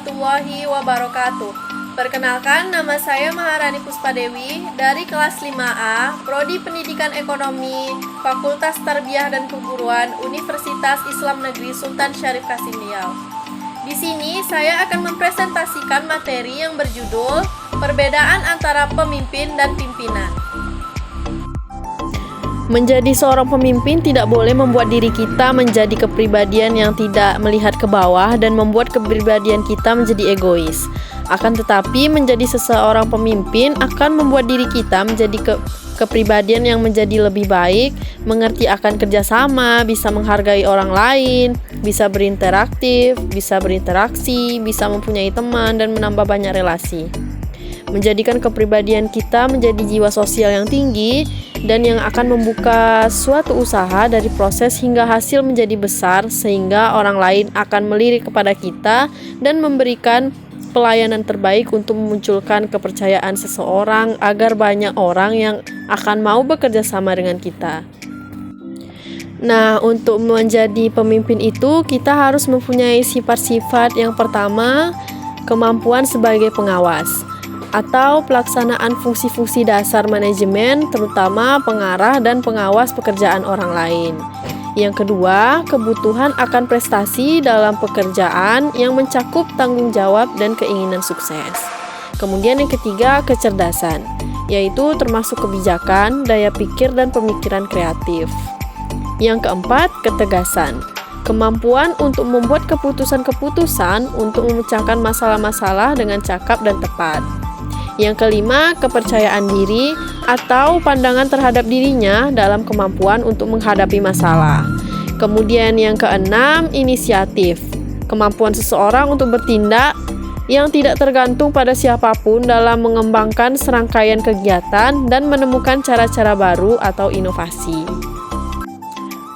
warahmatullahi wabarakatuh. Perkenalkan, nama saya Maharani Puspadewi dari kelas 5A, Prodi Pendidikan Ekonomi, Fakultas Tarbiyah dan Keguruan, Universitas Islam Negeri Sultan Syarif Kasim Riau. Di sini saya akan mempresentasikan materi yang berjudul Perbedaan antara pemimpin dan pimpinan. Menjadi seorang pemimpin tidak boleh membuat diri kita menjadi kepribadian yang tidak melihat ke bawah dan membuat kepribadian kita menjadi egois. Akan tetapi, menjadi seseorang pemimpin akan membuat diri kita menjadi kepribadian yang menjadi lebih baik, mengerti akan kerjasama, bisa menghargai orang lain, bisa berinteraksi, bisa mempunyai teman, dan menambah banyak relasi. Menjadikan kepribadian kita menjadi jiwa sosial yang tinggi dan yang akan membuka suatu usaha dari proses hingga hasil menjadi besar sehingga orang lain akan melirik kepada kita dan memberikan pelayanan terbaik untuk memunculkan kepercayaan seseorang agar banyak orang yang akan mau bekerja sama dengan kita. Nah, untuk menjadi pemimpin itu kita harus mempunyai sifat-sifat. Yang pertama, kemampuan sebagai pengawas atau pelaksanaan fungsi-fungsi dasar manajemen, terutama pengarah dan pengawas pekerjaan orang lain. Yang kedua, kebutuhan akan prestasi dalam pekerjaan yang mencakup tanggung jawab dan keinginan sukses. Kemudian yang ketiga, kecerdasan, yaitu termasuk kebijakan, daya pikir, dan pemikiran kreatif. Yang keempat, ketegasan, kemampuan untuk membuat keputusan-keputusan untuk memecahkan masalah-masalah dengan cakap dan tepat. Yang kelima, kepercayaan diri atau pandangan terhadap dirinya dalam kemampuan untuk menghadapi masalah. Kemudian yang keenam, inisiatif, kemampuan seseorang untuk bertindak yang tidak tergantung pada siapapun dalam mengembangkan serangkaian kegiatan dan menemukan cara-cara baru atau inovasi.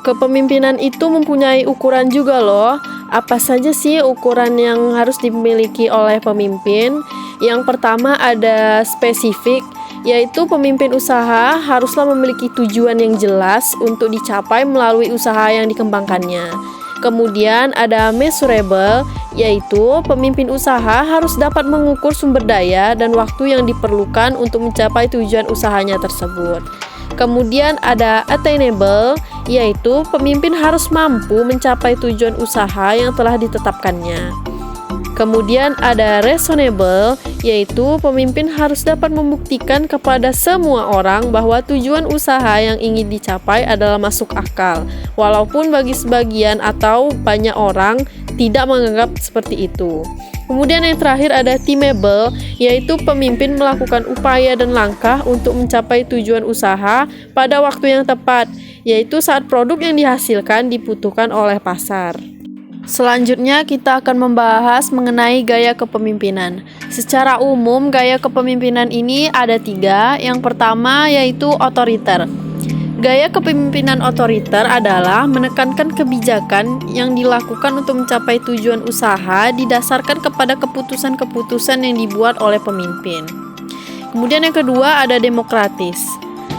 Kepemimpinan itu mempunyai ukuran juga loh. Apa saja sih ukuran yang harus dimiliki oleh pemimpin? Yang pertama ada spesifik, yaitu pemimpin usaha haruslah memiliki tujuan yang jelas untuk dicapai melalui usaha yang dikembangkannya. Kemudian ada measurable, yaitu pemimpin usaha harus dapat mengukur sumber daya dan waktu yang diperlukan untuk mencapai tujuan usahanya tersebut. Kemudian ada attainable, yaitu pemimpin harus mampu mencapai tujuan usaha yang telah ditetapkannya. Kemudian ada reasonable, yaitu pemimpin harus dapat membuktikan kepada semua orang bahwa tujuan usaha yang ingin dicapai adalah masuk akal, walaupun bagi sebagian atau banyak orang tidak menganggap seperti itu. Kemudian yang terakhir ada teamable, yaitu pemimpin melakukan upaya dan langkah untuk mencapai tujuan usaha pada waktu yang tepat, yaitu saat produk yang dihasilkan dibutuhkan oleh pasar. Selanjutnya kita akan membahas mengenai gaya kepemimpinan. Secara umum gaya kepemimpinan ini ada 3. Yang pertama yaitu otoriter. Gaya kepemimpinan otoriter adalah menekankan kebijakan yang dilakukan untuk mencapai tujuan usaha didasarkan kepada keputusan-keputusan yang dibuat oleh pemimpin. Kemudian yang kedua ada demokratis.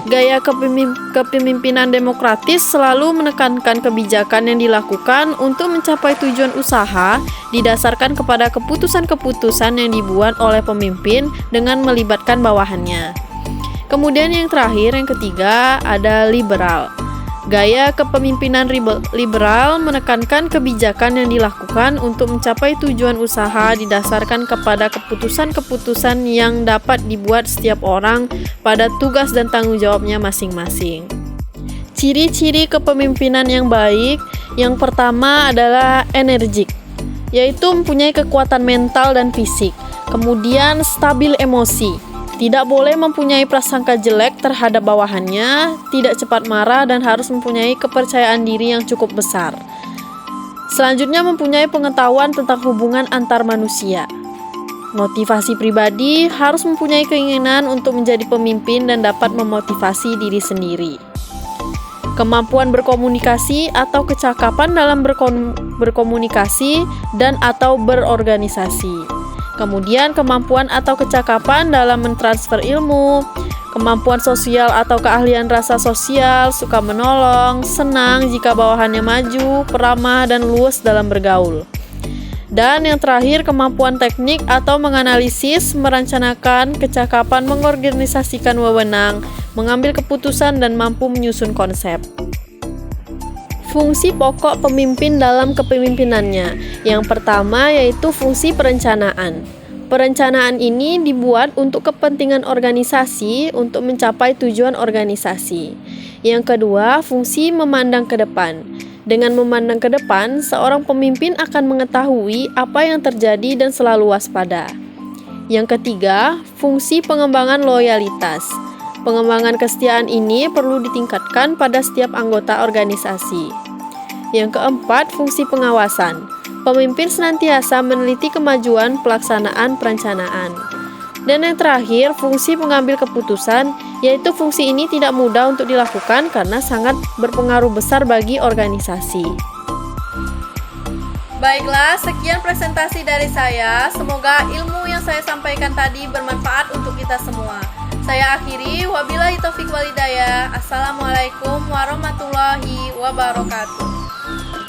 Gaya kepemimpinan demokratis selalu menekankan kebijakan yang dilakukan untuk mencapai tujuan usaha didasarkan kepada keputusan-keputusan yang dibuat oleh pemimpin dengan melibatkan bawahannya. Kemudian yang terakhir, yang ketiga, ada liberal. Gaya kepemimpinan liberal menekankan kebijakan yang dilakukan untuk mencapai tujuan usaha didasarkan kepada keputusan-keputusan yang dapat dibuat setiap orang pada tugas dan tanggung jawabnya masing-masing. Ciri-ciri kepemimpinan yang baik, yang pertama adalah energik, yaitu mempunyai kekuatan mental dan fisik. Kemudian stabil emosi. Tidak boleh mempunyai prasangka jelek terhadap bawahannya, tidak cepat marah, dan harus mempunyai kepercayaan diri yang cukup besar. Selanjutnya mempunyai pengetahuan tentang hubungan antar manusia. Motivasi pribadi, harus mempunyai keinginan untuk menjadi pemimpin dan dapat memotivasi diri sendiri. Kemampuan berkomunikasi atau kecakapan dalam berkomunikasi dan atau berorganisasi. Kemudian kemampuan atau kecakapan dalam mentransfer ilmu, kemampuan sosial atau keahlian rasa sosial, suka menolong, senang jika bawahannya maju, peramah dan luwes dalam bergaul. Dan yang terakhir, kemampuan teknik atau menganalisis, merencanakan, kecakapan mengorganisasikan wewenang, mengambil keputusan, dan mampu menyusun konsep. Fungsi pokok pemimpin dalam kepemimpinannya. Yang pertama yaitu fungsi perencanaan. Perencanaan ini dibuat untuk kepentingan organisasi untuk mencapai tujuan organisasi. Yang kedua, fungsi memandang ke depan. Dengan memandang ke depan, seorang pemimpin akan mengetahui apa yang terjadi dan selalu waspada. Yang ketiga, fungsi pengembangan loyalitas. Pengembangan kesetiaan ini perlu ditingkatkan pada setiap anggota organisasi. Yang keempat, fungsi pengawasan. Pemimpin senantiasa meneliti kemajuan pelaksanaan perencanaan. Dan yang terakhir, fungsi mengambil keputusan, yaitu fungsi ini tidak mudah untuk dilakukan karena sangat berpengaruh besar bagi organisasi. Baiklah, sekian presentasi dari saya. Semoga ilmu yang saya sampaikan tadi bermanfaat untuk kita semua. Saya akhiri, wabillahi taufiq walhidayah. Assalamualaikum warahmatullahi wabarakatuh.